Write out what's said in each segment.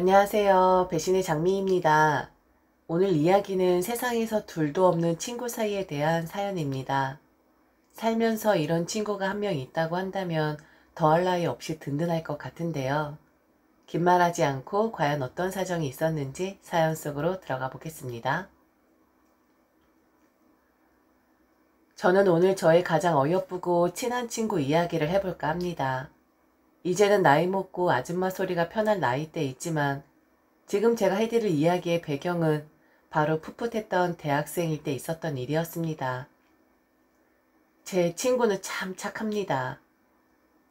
안녕하세요. 배신의 장미입니다. 오늘 이야기는 세상에서 둘도 없는 친구 사이에 대한 사연입니다. 살면서 이런 친구가 한 명 있다고 한다면 더할 나위 없이 든든할 것 같은데요. 긴 말하지 않고 과연 어떤 사정이 있었는지 사연 속으로 들어가 보겠습니다. 저는 오늘 저의 가장 어여쁘고 친한 친구 이야기를 해볼까 합니다. 이제는 나이 먹고 아줌마 소리가 편한 나이대에 있지만 지금 제가 해드릴 이야기의 배경은 바로 풋풋했던 대학생일 때 있었던 일이었습니다. 제 친구는 참 착합니다.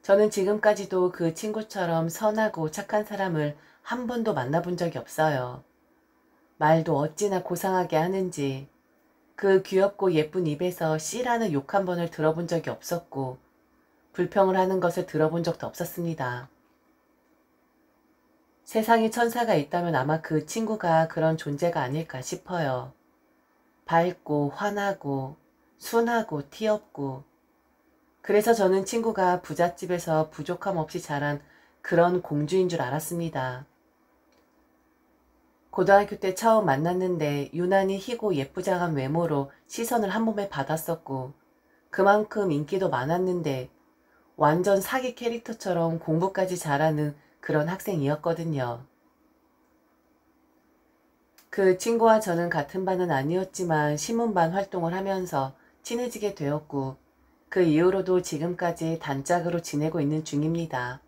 저는 지금까지도 그 친구처럼 선하고 착한 사람을 한 번도 만나본 적이 없어요. 말도 어찌나 고상하게 하는지 그 귀엽고 예쁜 입에서 씨라는 욕 한 번을 들어본 적이 없었고 불평을 하는 것을 들어본 적도 없었습니다. 세상에 천사가 있다면 아마 그 친구가 그런 존재가 아닐까 싶어요. 밝고 환하고 순하고 티없고 그래서 저는 친구가 부잣집에서 부족함 없이 자란 그런 공주인 줄 알았습니다. 고등학교 때 처음 만났는데 유난히 희고 예쁘장한 외모로 시선을 한 몸에 받았었고 그만큼 인기도 많았는데 완전 사기 캐릭터처럼 공부까지 잘하는 그런 학생이었거든요. 그 친구와 저는 같은 반은 아니었지만 신문반 활동을 하면서 친해지게 되었고 그 이후로도 지금까지 단짝으로 지내고 있는 중입니다.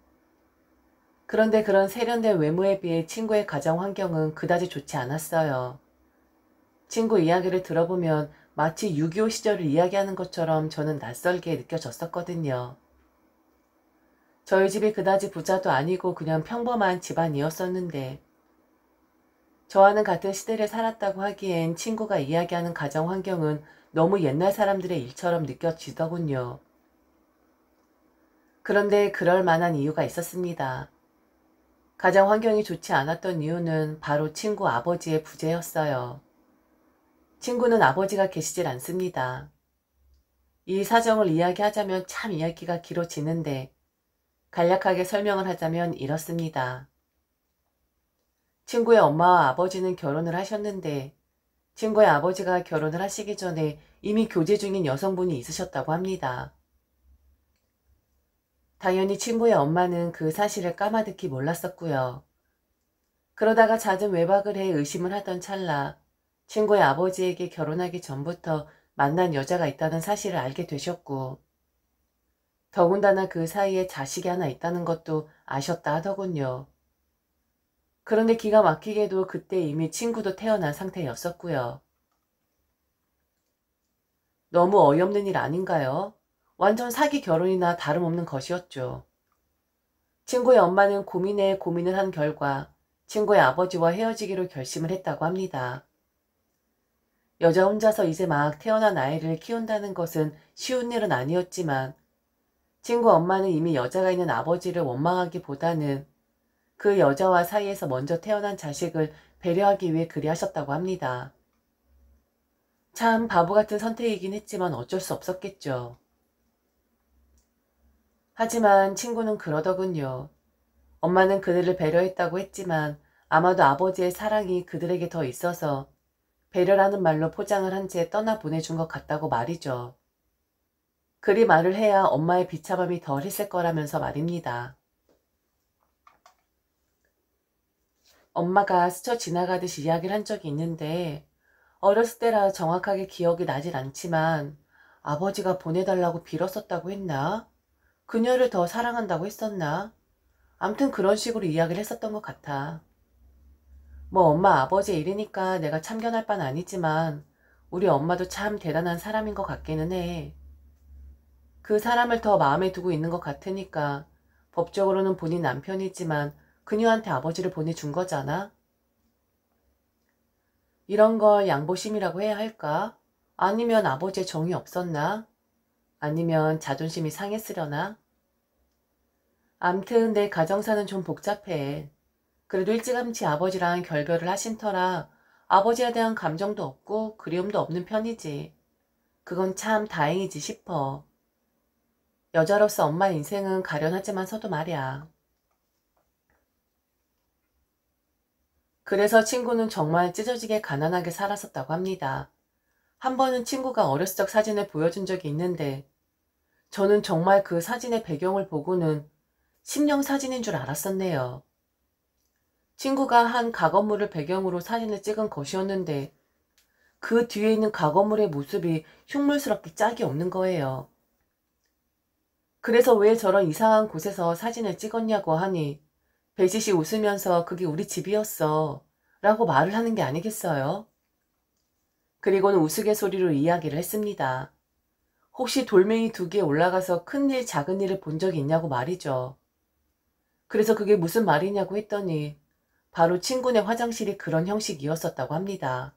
그런데 그런 세련된 외모에 비해 친구의 가정 환경은 그다지 좋지 않았어요. 친구 이야기를 들어보면 마치 6.25 시절을 이야기하는 것처럼 저는 낯설게 느껴졌었거든요. 저희 집이 그다지 부자도 아니고 그냥 평범한 집안이었었는데 저와는 같은 시대를 살았다고 하기엔 친구가 이야기하는 가정 환경은 너무 옛날 사람들의 일처럼 느껴지더군요. 그런데 그럴 만한 이유가 있었습니다. 가정 환경이 좋지 않았던 이유는 바로 친구 아버지의 부재였어요. 친구는 아버지가 계시질 않습니다. 이 사정을 이야기하자면 참 이야기가 길어지는데 간략하게 설명을 하자면 이렇습니다. 친구의 엄마와 아버지는 결혼을 하셨는데 친구의 아버지가 결혼을 하시기 전에 이미 교제 중인 여성분이 있으셨다고 합니다. 당연히 친구의 엄마는 그 사실을 까마득히 몰랐었고요. 그러다가 잦은 외박을 해 의심을 하던 찰나 친구의 아버지에게 결혼하기 전부터 만난 여자가 있다는 사실을 알게 되셨고 더군다나 그 사이에 자식이 하나 있다는 것도 아셨다 하더군요. 그런데 기가 막히게도 그때 이미 친구도 태어난 상태였었고요. 너무 어이없는 일 아닌가요? 완전 사기 결혼이나 다름없는 것이었죠. 친구의 엄마는 고민에 고민을 한 결과 친구의 아버지와 헤어지기로 결심을 했다고 합니다. 여자 혼자서 이제 막 태어난 아이를 키운다는 것은 쉬운 일은 아니었지만 친구 엄마는 이미 여자가 있는 아버지를 원망하기보다는 그 여자와 사이에서 먼저 태어난 자식을 배려하기 위해 그리하셨다고 합니다. 참 바보 같은 선택이긴 했지만 어쩔 수 없었겠죠. 하지만 친구는 그러더군요. 엄마는 그들을 배려했다고 했지만 아마도 아버지의 사랑이 그들에게 더 있어서 배려라는 말로 포장을 한 채 떠나보내준 것 같다고 말이죠. 그리 말을 해야 엄마의 비참함이 덜 했을 거라면서 말입니다. 엄마가 스쳐 지나가듯이 이야기를 한 적이 있는데 어렸을 때라 정확하게 기억이 나질 않지만 아버지가 보내달라고 빌었었다고 했나? 그녀를 더 사랑한다고 했었나? 암튼 그런 식으로 이야기를 했었던 것 같아. 뭐 엄마 아버지의 일이니까 내가 참견할 바는 아니지만 우리 엄마도 참 대단한 사람인 것 같기는 해. 그 사람을 더 마음에 두고 있는 것 같으니까 법적으로는 본인 남편이지만 그녀한테 아버지를 보내준 거잖아. 이런 걸 양보심이라고 해야 할까? 아니면 아버지의 정이 없었나? 아니면 자존심이 상했으려나? 암튼 내 가정사는 좀 복잡해. 그래도 일찌감치 아버지랑 결별을 하신 터라 아버지에 대한 감정도 없고 그리움도 없는 편이지. 그건 참 다행이지 싶어. 여자로서 엄마 인생은 가련하지만서도 말이야. 그래서 친구는 정말 찢어지게 가난하게 살았었다고 합니다. 한 번은 친구가 어렸을 적 사진을 보여준 적이 있는데 저는 정말 그 사진의 배경을 보고는 심령 사진인 줄 알았었네요. 친구가 한 가건물을 배경으로 사진을 찍은 것이었는데 그 뒤에 있는 가건물의 모습이 흉물스럽게 짝이 없는 거예요. 그래서 왜 저런 이상한 곳에서 사진을 찍었냐고 하니 배시시 웃으면서 그게 우리 집이었어 라고 말을 하는 게 아니겠어요? 그리고는 우스갯소리로 이야기를 했습니다. 혹시 돌멩이 2개 올라가서 큰일 작은 일을 본 적이 있냐고 말이죠. 그래서 그게 무슨 말이냐고 했더니 바로 친구네 화장실이 그런 형식이었었다고 합니다.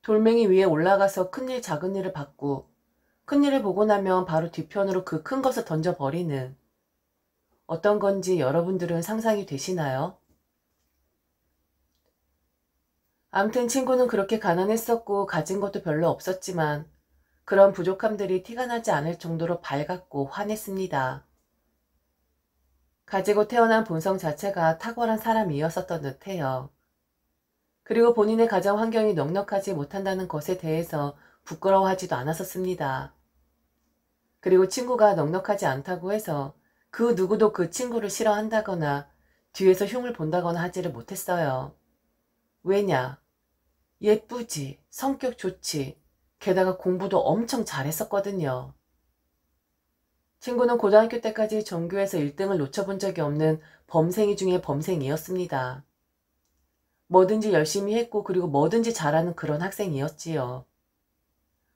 돌멩이 위에 올라가서 큰일 작은 일을 봤고 큰일을 보고 나면 바로 뒤편으로 그 큰 것을 던져버리는, 어떤 건지 여러분들은 상상이 되시나요? 암튼 친구는 그렇게 가난했었고 가진 것도 별로 없었지만 그런 부족함들이 티가 나지 않을 정도로 밝았고 환했습니다. 가지고 태어난 본성 자체가 탁월한 사람이었었던 듯해요. 그리고 본인의 가정 환경이 넉넉하지 못한다는 것에 대해서 부끄러워하지도 않았었습니다. 그리고 친구가 넉넉하지 않다고 해서 그 누구도 그 친구를 싫어한다거나 뒤에서 흉을 본다거나 하지를 못했어요. 왜냐? 예쁘지, 성격 좋지, 게다가 공부도 엄청 잘했었거든요. 친구는 고등학교 때까지 전교에서 1등을 놓쳐본 적이 없는 범생이 중에 범생이었습니다. 뭐든지 열심히 했고 그리고 뭐든지 잘하는 그런 학생이었지요.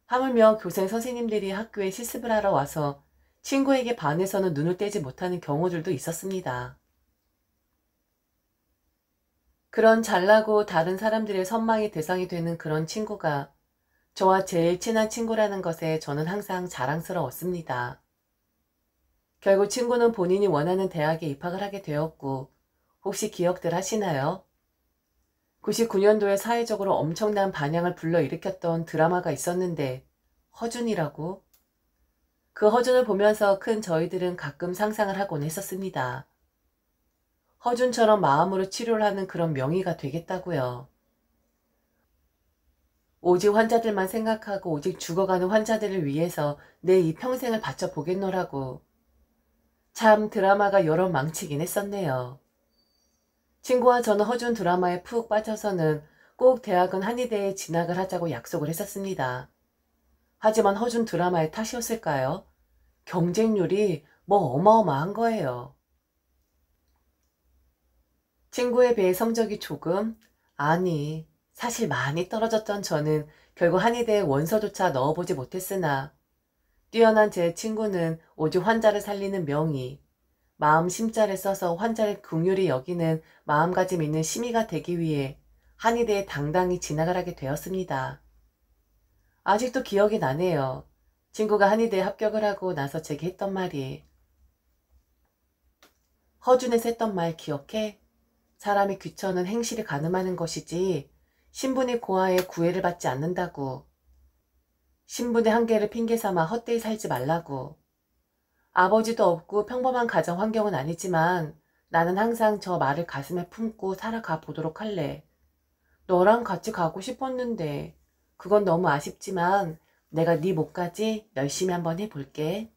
하물며 교생 선생님들이 학교에 실습을 하러 와서 친구에게 반해서는 눈을 떼지 못하는 경우들도 있었습니다. 그런 잘나고 다른 사람들의 선망의 대상이 되는 그런 친구가 저와 제일 친한 친구라는 것에 저는 항상 자랑스러웠습니다. 결국 친구는 본인이 원하는 대학에 입학을 하게 되었고, 혹시 기억들 하시나요? 99년도에 사회적으로 엄청난 반향을 불러일으켰던 드라마가 있었는데 허준이라고? 그 허준을 보면서 큰 저희들은 가끔 상상을 하곤 했었습니다. 허준처럼 마음으로 치료를 하는 그런 명의가 되겠다고요. 오직 환자들만 생각하고 오직 죽어가는 환자들을 위해서 내 이 평생을 바쳐보겠노라고. 참 드라마가 여러 망치긴 했었네요. 친구와 저는 허준 드라마에 푹 빠져서는 꼭 대학은 한의대에 진학을 하자고 약속을 했었습니다. 하지만 허준 드라마의 탓이었을까요? 경쟁률이 뭐 어마어마한 거예요. 친구에 비해 성적이 조금, 아니 사실 많이 떨어졌던 저는 결국 한의대에 원서조차 넣어보지 못했으나 뛰어난 제 친구는 오직 환자를 살리는 명의, 마음 심자를 써서 환자를 긍휼히 여기는 마음가짐 있는 심의가 되기 위해 한의대에 당당히 진학을 하게 되었습니다. 아직도 기억이 나네요. 친구가 한의대에 합격을 하고 나서 제게 했던 말이, 허준에서 했던 말 기억해? 사람이 귀천은 행실이 가늠하는 것이지 신분이 고하에 구애를 받지 않는다고. 신분의 한계를 핑계삼아 헛되이 살지 말라고. 아버지도 없고 평범한 가정 환경은 아니지만 나는 항상 저 말을 가슴에 품고 살아가 보도록 할래. 너랑 같이 가고 싶었는데 그건 너무 아쉽지만 내가 네 몫까지 열심히 한번 해볼게.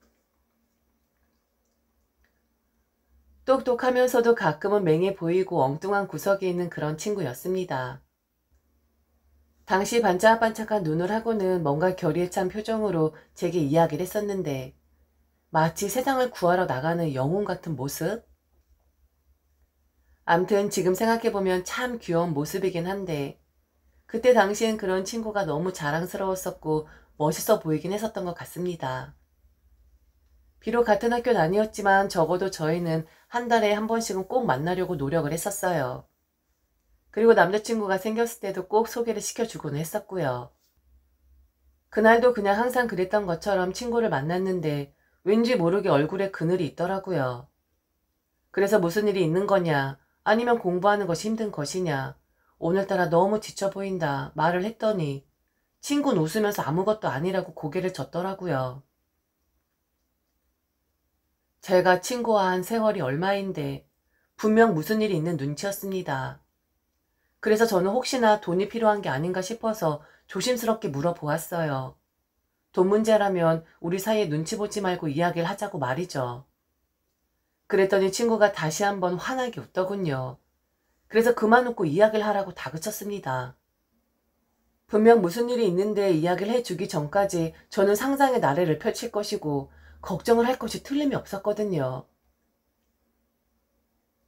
똑똑하면서도 가끔은 맹해 보이고 엉뚱한 구석에 있는 그런 친구였습니다. 당시 반짝반짝한 눈을 하고는 뭔가 결의에 찬 표정으로 제게 이야기를 했었는데 마치 세상을 구하러 나가는 영웅 같은 모습? 암튼 지금 생각해보면 참 귀여운 모습이긴 한데 그때 당시엔 그런 친구가 너무 자랑스러웠었고 멋있어 보이긴 했었던 것 같습니다. 비록 같은 학교는 아니었지만 적어도 저희는 한 달에 한 번씩은 꼭 만나려고 노력을 했었어요. 그리고 남자친구가 생겼을 때도 꼭 소개를 시켜주곤 했었고요. 그날도 그냥 항상 그랬던 것처럼 친구를 만났는데 왠지 모르게 얼굴에 그늘이 있더라고요. 그래서 무슨 일이 있는 거냐, 아니면 공부하는 것이 힘든 것이냐, 오늘따라 너무 지쳐 보인다 말을 했더니 친구는 웃으면서 아무것도 아니라고 고개를 젓더라고요. 제가 친구와 한 세월이 얼마인데 분명 무슨 일이 있는 눈치였습니다. 그래서 저는 혹시나 돈이 필요한 게 아닌가 싶어서 조심스럽게 물어보았어요. 돈 문제라면 우리 사이에 눈치 보지 말고 이야기를 하자고 말이죠. 그랬더니 친구가 다시 한번 환하게 웃더군요. 그래서 그만 웃고 이야기를 하라고 다그쳤습니다. 분명 무슨 일이 있는데 이야기를 해주기 전까지 저는 상상의 나래를 펼칠 것이고 걱정을 할 것이 틀림이 없었거든요.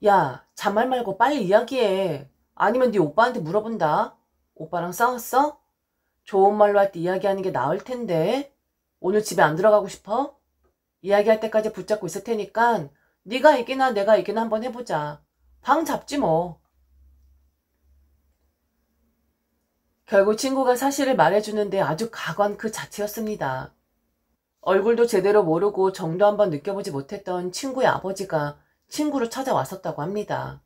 야, 잔말 말고 빨리 이야기해. 아니면 네 오빠한테 물어본다. 오빠랑 싸웠어? 좋은 말로 할 때 이야기하는 게 나을 텐데. 오늘 집에 안 들어가고 싶어? 이야기할 때까지 붙잡고 있을 테니까 네가 이기나 내가 이기나 한번 해보자. 방 잡지 뭐. 결국 친구가 사실을 말해주는데 아주 가관 그 자체였습니다. 얼굴도 제대로 모르고 정도 한번 느껴보지 못했던 친구의 아버지가 친구를 찾아왔었다고 합니다.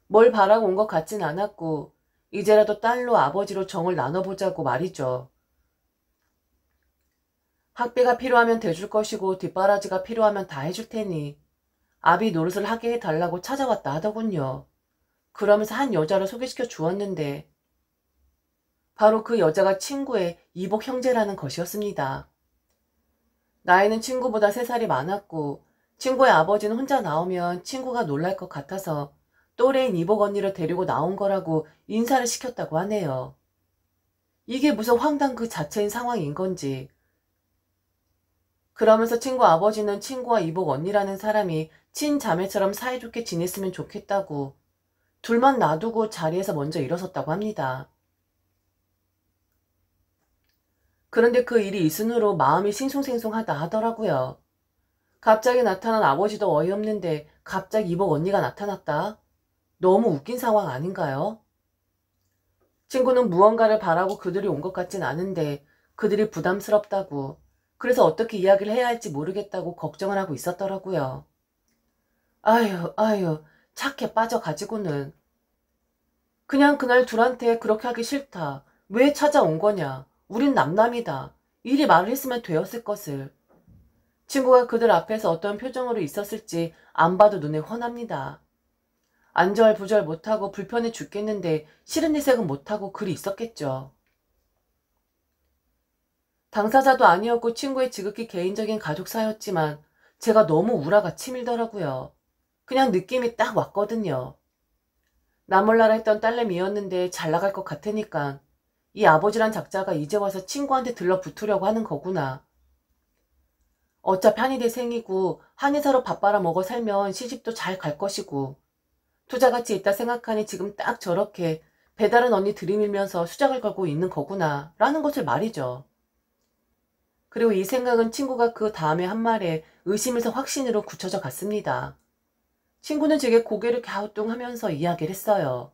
뭘 바라고 온 것 같진 않았고 이제라도 딸로 아버지로 정을 나눠보자고 말이죠. 학비가 필요하면 대줄 것이고 뒷바라지가 필요하면 다 해줄 테니 아비 노릇을 하게 해달라고 찾아왔다 하더군요. 그러면서 한 여자를 소개시켜 주었는데 바로 그 여자가 친구의 이복 형제라는 것이었습니다. 나이는 친구보다 3살이 많았고 친구의 아버지는 혼자 나오면 친구가 놀랄 것 같아서 또래인 이복 언니를 데리고 나온 거라고 인사를 시켰다고 하네요. 이게 무슨 황당 그 자체인 상황인 건지. 그러면서 친구 아버지는 친구와 이복 언니라는 사람이 친자매처럼 사이좋게 지냈으면 좋겠다고 둘만 놔두고 자리에서 먼저 일어섰다고 합니다. 그런데 그 일이 있은 후로 마음이 싱숭생숭하다 하더라고요. 갑자기 나타난 아버지도 어이없는데 갑자기 이복 언니가 나타났다? 너무 웃긴 상황 아닌가요? 친구는 무언가를 바라고 그들이 온 것 같진 않은데 그들이 부담스럽다고 그래서 어떻게 이야기를 해야 할지 모르겠다고 걱정을 하고 있었더라고요. 아유 착해 빠져가지고는. 그냥 그날 둘한테 그렇게 하기 싫다. 왜 찾아온 거냐. 우린 남남이다. 이리 말을 했으면 되었을 것을. 친구가 그들 앞에서 어떤 표정으로 있었을지 안 봐도 눈에 훤합니다. 안절부절 못하고 불편해 죽겠는데 싫은 내색은 못하고 그리 있었겠죠. 당사자도 아니었고 친구의 지극히 개인적인 가족사였지만 제가 너무 우라가 치밀더라고요. 그냥 느낌이 딱 왔거든요. 나 몰라라 했던 딸내미였는데 잘 나갈 것 같으니까 이 아버지란 작자가 이제 와서 친구한테 들러붙으려고 하는 거구나. 어차피 한의대생이고 한의사로 밥 빨아먹어 살면 시집도 잘 갈 것이고 투자가치 있다 생각하니 지금 딱 저렇게 배다른 언니 들이밀면서 수작을 걸고 있는 거구나 라는 것을 말이죠. 그리고 이 생각은 친구가 그 다음에 한 말에 의심에서 확신으로 굳혀져 갔습니다. 친구는 제게 고개를 갸우뚱하면서 이야기를 했어요.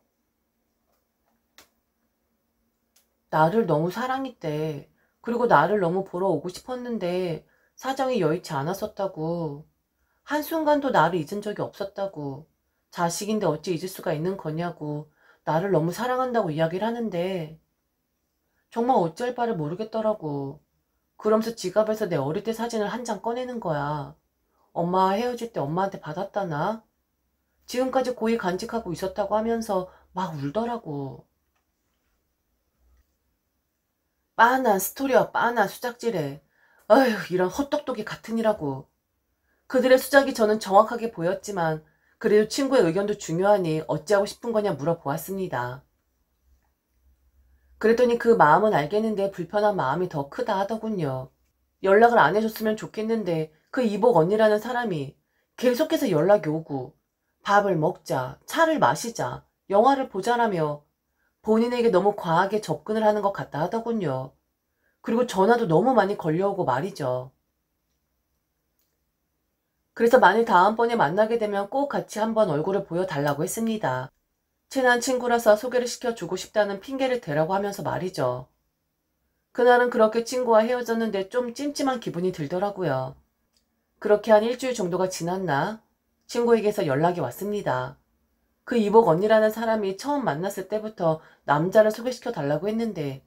나를 너무 사랑했대. 그리고 나를 너무 보러 오고 싶었는데 사정이 여의치 않았었다고. 한순간도 나를 잊은 적이 없었다고. 자식인데 어찌 잊을 수가 있는 거냐고. 나를 너무 사랑한다고 이야기를 하는데 정말 어찌할 바를 모르겠더라고. 그러면서 지갑에서 내 어릴 때 사진을 한 장 꺼내는 거야. 엄마와 헤어질 때 엄마한테 받았다나? 지금까지 고이 간직하고 있었다고 하면서 막 울더라고. 빤한 스토리와 빤한 수작질에 어휴 이런 헛똑똑이 같으니라고. 그들의 수작이 저는 정확하게 보였지만 그래도 친구의 의견도 중요하니 어찌하고 싶은 거냐 물어보았습니다. 그랬더니 그 마음은 알겠는데 불편한 마음이 더 크다 하더군요. 연락을 안 해줬으면 좋겠는데 그 이복 언니라는 사람이 계속해서 연락이 오고 밥을 먹자, 차를 마시자, 영화를 보자라며 본인에게 너무 과하게 접근을 하는 것 같다 하더군요. 그리고 전화도 너무 많이 걸려오고 말이죠. 그래서 만일 다음번에 만나게 되면 꼭 같이 한번 얼굴을 보여달라고 했습니다. 친한 친구라서 소개를 시켜주고 싶다는 핑계를 대라고 하면서 말이죠. 그날은 그렇게 친구와 헤어졌는데 좀 찜찜한 기분이 들더라고요. 그렇게 한 일주일 정도가 지났나 친구에게서 연락이 왔습니다. 그 이복 언니라는 사람이 처음 만났을 때부터 남자를 소개시켜 달라고 했는데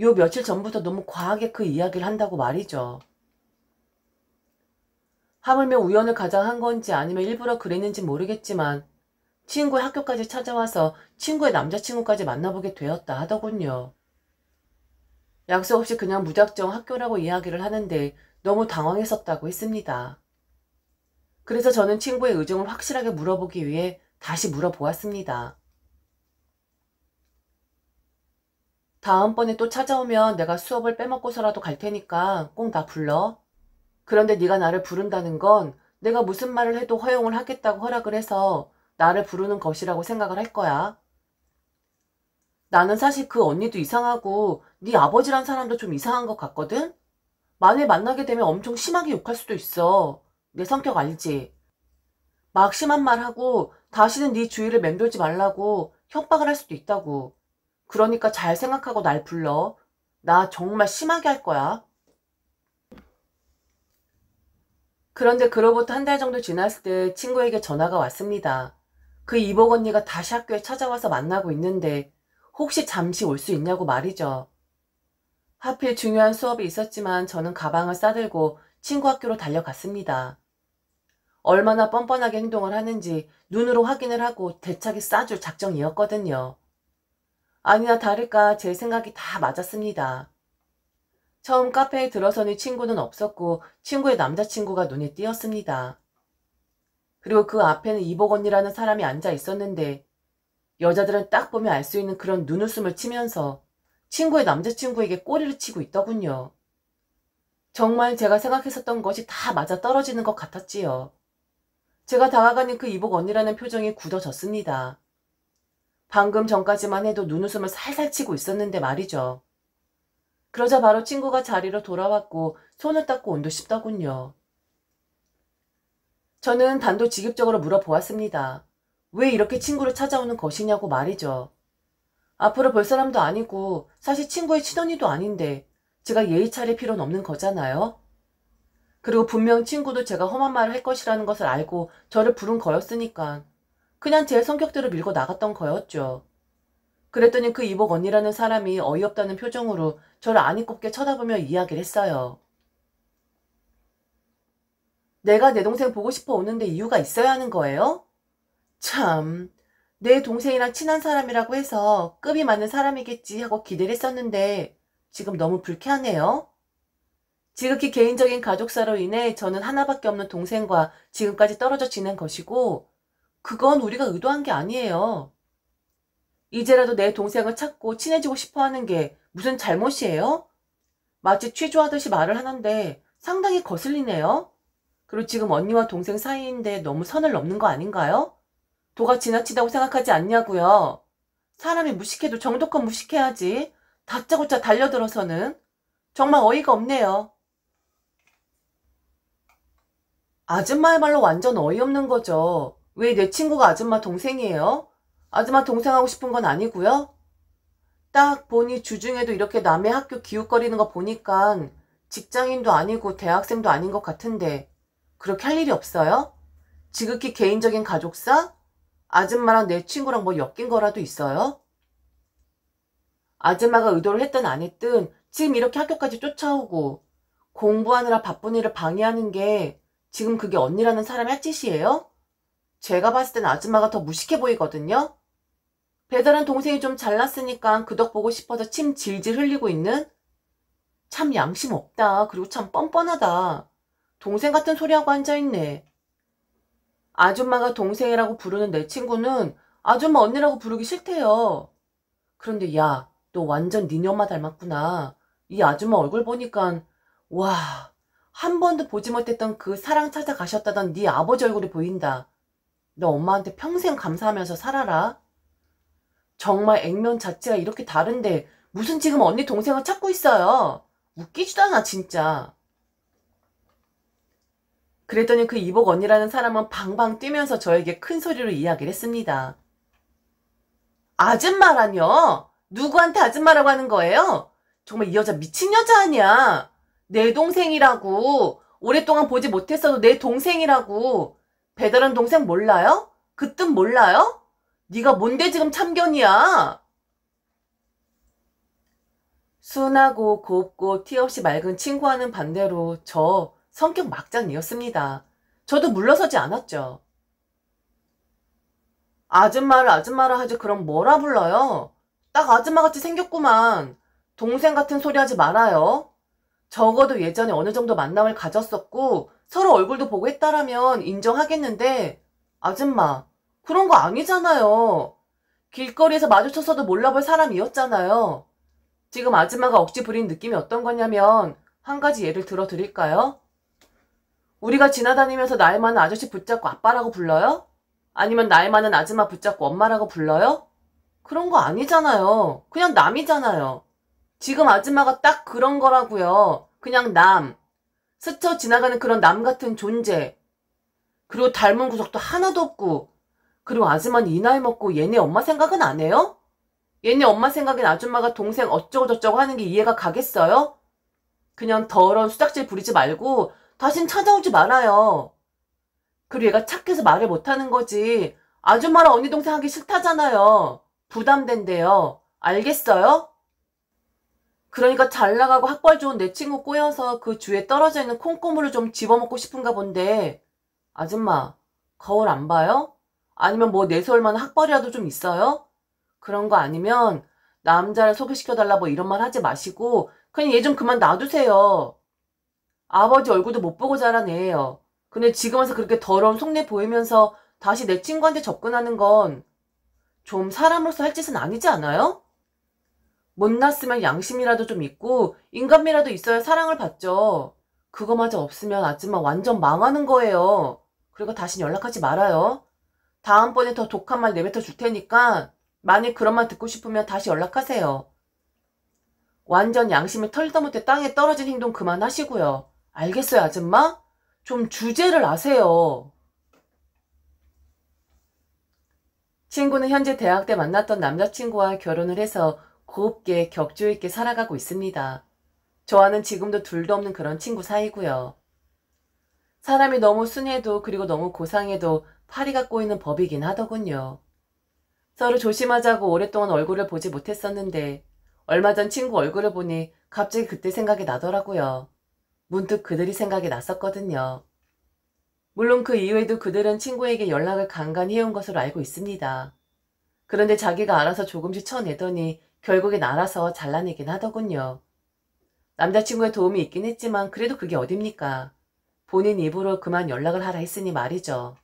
요 며칠 전부터 너무 과하게 그 이야기를 한다고 말이죠. 하물며 우연을 가장한 건지 아니면 일부러 그랬는지 모르겠지만 친구의 학교까지 찾아와서 친구의 남자친구까지 만나보게 되었다 하더군요. 약속 없이 그냥 무작정 학교라고 이야기를 하는데 너무 당황했었다고 했습니다. 그래서 저는 친구의 의중을 확실하게 물어보기 위해 다시 물어보았습니다. 다음번에 또 찾아오면 내가 수업을 빼먹고서라도 갈 테니까 꼭 나 불러. 그런데 네가 나를 부른다는 건 내가 무슨 말을 해도 허용을 하겠다고 허락을 해서 나를 부르는 것이라고 생각을 할 거야. 나는 사실 그 언니도 이상하고 네 아버지란 사람도 좀 이상한 것 같거든? 만일 만나게 되면 엄청 심하게 욕할 수도 있어. 내 성격 알지? 막 심한 말 하고 다시는 네 주위를 맴돌지 말라고 협박을 할 수도 있다고. 그러니까 잘 생각하고 날 불러. 나 정말 심하게 할 거야. 그런데 그로부터 한 달 정도 지났을 때 친구에게 전화가 왔습니다. 그 이복 언니가 다시 학교에 찾아와서 만나고 있는데 혹시 잠시 올 수 있냐고 말이죠. 하필 중요한 수업이 있었지만 저는 가방을 싸들고 친구 학교로 달려갔습니다. 얼마나 뻔뻔하게 행동을 하는지 눈으로 확인을 하고 대차게 싸줄 작정이었거든요. 아니나 다를까 제 생각이 다 맞았습니다. 처음 카페에 들어서니 친구는 없었고 친구의 남자친구가 눈에 띄었습니다. 그리고 그 앞에는 이복 언니라는 사람이 앉아 있었는데 여자들은 딱 보면 알 수 있는 그런 눈웃음을 치면서 친구의 남자친구에게 꼬리를 치고 있더군요. 정말 제가 생각했었던 것이 다 맞아떨어지는 것 같았지요. 제가 다가가는 그 이복 언니라는 표정이 굳어졌습니다. 방금 전까지만 해도 눈웃음을 살살 치고 있었는데 말이죠. 그러자 바로 친구가 자리로 돌아왔고 손을 닦고 온도 싶더군요. 저는 단도직입적으로 물어보았습니다. 왜 이렇게 친구를 찾아오는 것이냐고 말이죠. 앞으로 볼 사람도 아니고 사실 친구의 친언니도 아닌데 제가 예의 차릴 필요는 없는 거잖아요. 그리고 분명 친구도 제가 험한 말을 할 것이라는 것을 알고 저를 부른 거였으니까 그냥 제 성격대로 밀고 나갔던 거였죠. 그랬더니 그 이복 언니라는 사람이 어이없다는 표정으로 저를 아니 꼽게 쳐다보며 이야기를 했어요. 내가 내 동생 보고 싶어 오는데 이유가 있어야 하는 거예요? 참, 내 동생이랑 친한 사람이라고 해서 급이 맞는 사람이겠지 하고 기대를 했었는데 지금 너무 불쾌하네요. 지극히 개인적인 가족사로 인해 저는 하나밖에 없는 동생과 지금까지 떨어져 지낸 것이고 그건 우리가 의도한 게 아니에요. 이제라도 내 동생을 찾고 친해지고 싶어 하는 게 무슨 잘못이에요? 마치 취조하듯이 말을 하는데 상당히 거슬리네요. 그리고 지금 언니와 동생 사이인데 너무 선을 넘는 거 아닌가요? 도가 지나치다고 생각하지 않냐고요. 사람이 무식해도 정도껏 무식해야지. 다짜고짜 달려들어서는. 정말 어이가 없네요. 아줌마의 말로 완전 어이없는 거죠. 왜 내 친구가 아줌마 동생이에요? 아줌마 동생하고 싶은 건 아니고요. 딱 보니 주중에도 이렇게 남의 학교 기웃거리는 거 보니까 직장인도 아니고 대학생도 아닌 것 같은데 그렇게 할 일이 없어요? 지극히 개인적인 가족사? 아줌마랑 내 친구랑 뭐 엮인 거라도 있어요? 아줌마가 의도를 했든 안 했든 지금 이렇게 학교까지 쫓아오고 공부하느라 바쁜 일을 방해하는 게 지금 그게 언니라는 사람이 할 짓이에요? 제가 봤을 땐 아줌마가 더 무식해 보이거든요? 배달한 동생이 좀 잘났으니까 그 덕 보고 싶어서 침 질질 흘리고 있는? 참 양심 없다. 그리고 참 뻔뻔하다. 동생 같은 소리하고 앉아있네. 아줌마가 동생이라고 부르는 내 친구는 아줌마 언니라고 부르기 싫대요. 그런데 야, 너 완전 니네 엄마 닮았구나. 이 아줌마 얼굴 보니까 와, 한 번도 보지 못했던 그 사랑 찾아 가셨다던 네 아버지 얼굴이 보인다. 너 엄마한테 평생 감사하면서 살아라. 정말 액면 자체가 이렇게 다른데 무슨 지금 언니 동생을 찾고 있어요. 웃기지도 않아 진짜. 그랬더니 그 이복 언니라는 사람은 방방 뛰면서 저에게 큰 소리로 이야기를 했습니다. 아줌마라뇨? 누구한테 아줌마라고 하는 거예요? 정말 이 여자 미친 여자 아니야. 내 동생이라고. 오랫동안 보지 못했어도 내 동생이라고. 배달한 동생 몰라요? 그 뜻 몰라요? 네가 뭔데 지금 참견이야? 순하고 곱고 티 없이 맑은 친구와는 반대로 저 성격 막장이었습니다. 저도 물러서지 않았죠. 아줌마를 아줌마라 하지 그럼 뭐라 불러요? 딱 아줌마같이 생겼구만. 동생 같은 소리 하지 말아요. 적어도 예전에 어느 정도 만남을 가졌었고 서로 얼굴도 보고 했다라면 인정하겠는데 아줌마 그런 거 아니잖아요. 길거리에서 마주쳤어도 몰라볼 사람이었잖아요. 지금 아줌마가 억지 부린 느낌이 어떤 거냐면 한 가지 예를 들어 드릴까요? 우리가 지나다니면서 나이 많은 아저씨 붙잡고 아빠라고 불러요? 아니면 나이 많은 아줌마 붙잡고 엄마라고 불러요? 그런 거 아니잖아요. 그냥 남이잖아요. 지금 아줌마가 딱 그런 거라고요. 그냥 남. 스쳐 지나가는 그런 남 같은 존재. 그리고 닮은 구석도 하나도 없고. 그리고 아줌마는 이 나이 먹고 얘네 엄마 생각은 안 해요? 얘네 엄마 생각엔 아줌마가 동생 어쩌고저쩌고 하는 게 이해가 가겠어요? 그냥 더러운 수작질 부리지 말고 다신 찾아오지 말아요. 그리고 얘가 착해서 말을 못하는 거지. 아줌마랑 언니 동생 하기 싫다잖아요. 부담된대요. 알겠어요? 그러니까 잘 나가고 학벌 좋은 내 친구 꼬여서 그 주위에 떨어져 있는 콩고물을 좀 집어먹고 싶은가 본데. 아줌마, 거울 안 봐요? 아니면 뭐 내세울 만한 학벌이라도 좀 있어요? 그런 거 아니면 남자를 소개시켜달라 뭐 이런 말 하지 마시고 그냥 얘 좀 그만 놔두세요. 아버지 얼굴도 못 보고 자란 애예요. 근데 지금 와서 그렇게 더러운 속내 보이면서 다시 내 친구한테 접근하는 건 좀 사람으로서 할 짓은 아니지 않아요? 못났으면 양심이라도 좀 있고 인간미라도 있어야 사랑을 받죠. 그거마저 없으면 아줌마 완전 망하는 거예요. 그리고 다시 연락하지 말아요. 다음번에 더 독한 말 내뱉어 줄 테니까 만일 그런 말 듣고 싶으면 다시 연락하세요. 완전 양심이 털도 못해 땅에 떨어진 행동 그만하시고요. 알겠어요, 아줌마? 좀 주제를 아세요. 친구는 현재 대학 때 만났던 남자친구와 결혼을 해서 곱게 격조 있게 살아가고 있습니다. 저와는 지금도 둘도 없는 그런 친구 사이고요. 사람이 너무 순해도 그리고 너무 고상해도 파리가 꼬이는 법이긴 하더군요. 서로 조심하자고 오랫동안 얼굴을 보지 못했었는데 얼마 전 친구 얼굴을 보니 갑자기 그때 생각이 나더라고요. 문득 그들이 생각이 났었거든요. 물론 그 이후에도 그들은 친구에게 연락을 간간히 해온 것으로 알고 있습니다. 그런데 자기가 알아서 조금씩 쳐내더니 결국엔 알아서 잘라내긴 하더군요. 남자친구의 도움이 있긴 했지만 그래도 그게 어딥니까? 본인 입으로 그만 연락을 하라 했으니 말이죠.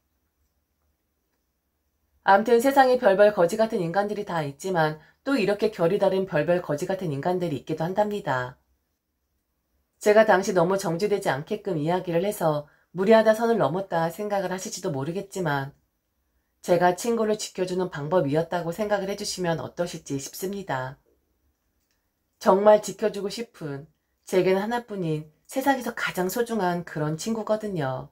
암튼 세상에 별별 거지 같은 인간들이 다 있지만 또 이렇게 결이 다른 별별 거지 같은 인간들이 있기도 한답니다. 제가 당시 너무 정지되지 않게끔 이야기를 해서 무리하다 선을 넘었다 생각을 하실지도 모르겠지만 제가 친구를 지켜주는 방법이었다고 생각을 해주시면 어떠실지 싶습니다. 정말 지켜주고 싶은 제게는 하나뿐인 세상에서 가장 소중한 그런 친구거든요.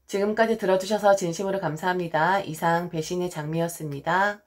지금까지 들어주셔서 진심으로 감사합니다. 이상 배신의 장미였습니다.